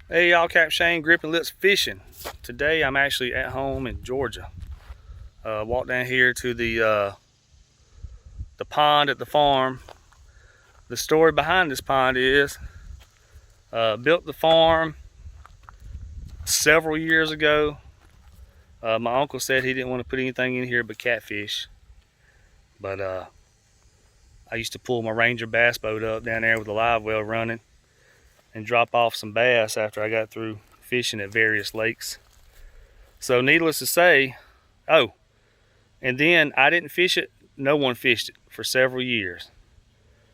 Hey y'all, Cap Shane, Gripping Lips Fishing. Today I'm actually at home in Georgia. Walked down here to the pond at the farm. The story behind this pond is, built the farm several years ago. My uncle said he didn't want to put anything in here but catfish. But I used to pull my Ranger bass boat up down there with a live well running and drop off some bass after I got through fishing at various lakes. So needless to say, oh, and then I didn't fish it, no one fished it for several years.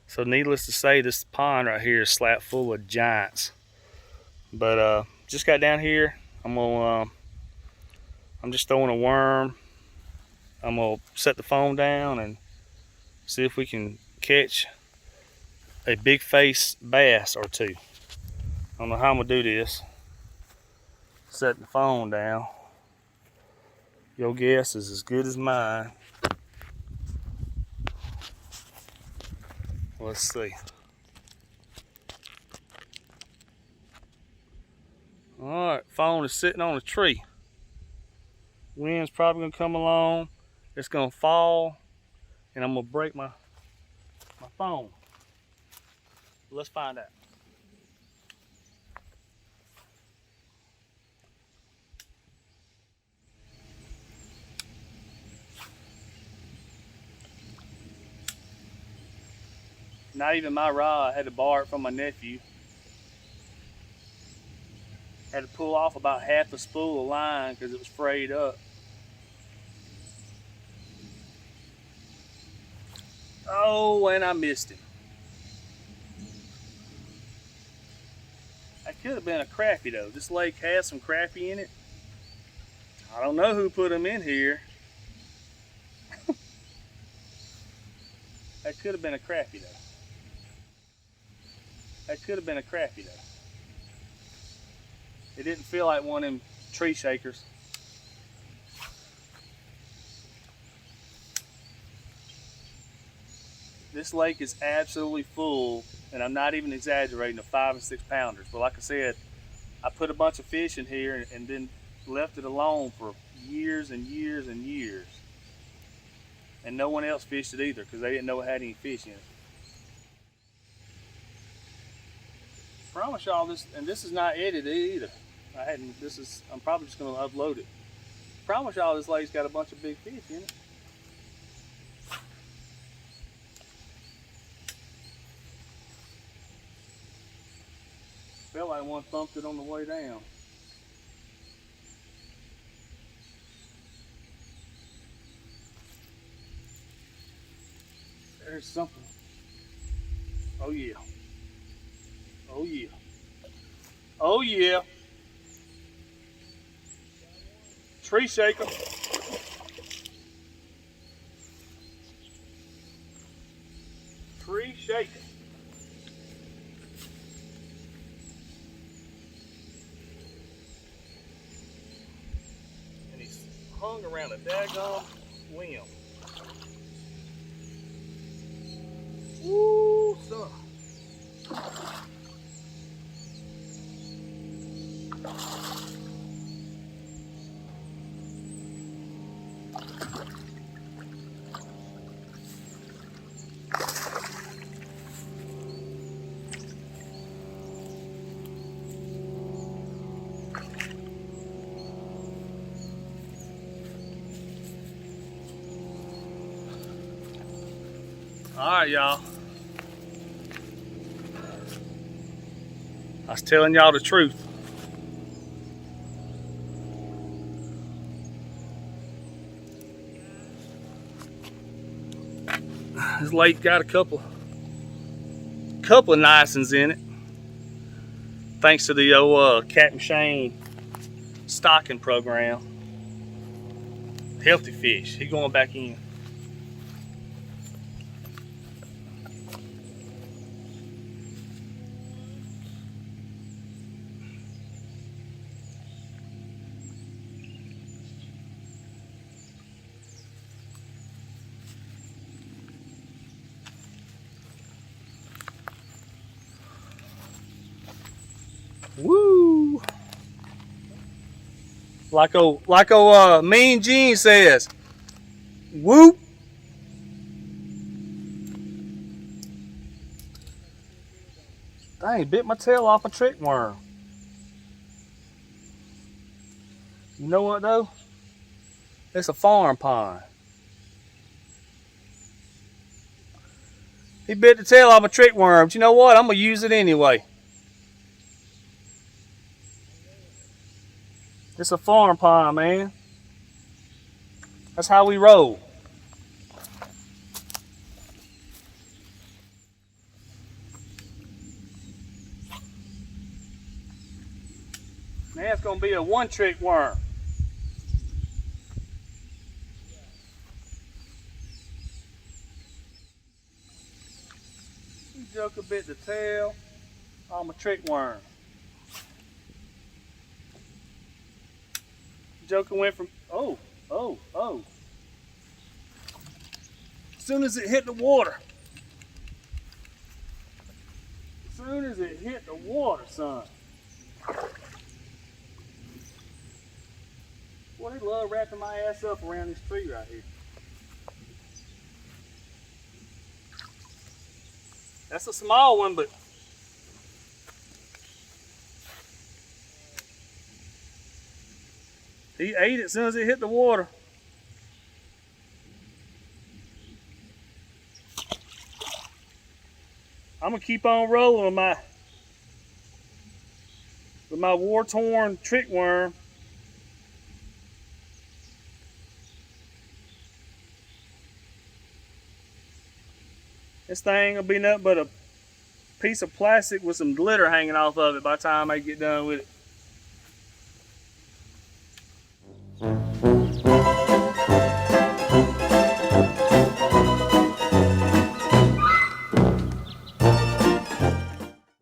So needless to say, this pond right here is slap full of giants. But just got down here. I'm just throwing a worm. I'm gonna set the phone down and see if we can catch a big face bass or two. I don't know how I'm gonna do this. Setting the phone down. Your guess is as good as mine. Let's see. Alright, phone is sitting on a tree. Wind's probably gonna come along. It's gonna fall, and I'm gonna break my phone. Let's find out. Not even my rod. I had to borrow it from my nephew. Had to pull off about half a spool of line because it was frayed up. Oh, and I missed him. That could have been a crappie though. This lake has some crappie in it. I don't know who put them in here. That could have been a crappie though. That could have been a crappie though. It didn't feel like one of them tree shakers. This lake is absolutely full, and I'm not even exaggerating, of 5 and 6 pounders. But like I said, I put a bunch of fish in here and then left it alone for years and years and years. And no one else fished it either because they didn't know it had any fish in it. Promise y'all this, and this is not edited either. I'm probably just gonna upload it. Promise y'all this lake's got a bunch of big fish in it. Felt like one thumped it on the way down. There's something. Oh yeah. Oh yeah. Oh yeah. Tree shaker. Tree shaker. And he's hung around a daggone limb. Woo, son. Alright, y'all. I was telling y'all the truth. This lake got a couple of nice ones in it. Thanks to the old Captain Shane stocking program. Healthy fish. He going back in. Woo! Like Mean Gene says, whoop. Dang, bit my tail off a trick worm. You know what though? It's a farm pond. He bit the tail off a trick worm. But you know what? I'm gonna use it anyway. It's a farm pond, man. That's how we roll. Now it's gonna be a one trick worm. You joker bit the tail on my trick worm. Joker went from oh. As soon as it hit the water. As soon as it hit the water, son. Boy, they love wrapping my ass up around this tree right here. That's a small one, but he ate it as soon as it hit the water. I'm gonna keep on rolling with my war-torn trick worm. This thing will be nothing but a piece of plastic with some glitter hanging off of it by the time I get done with it.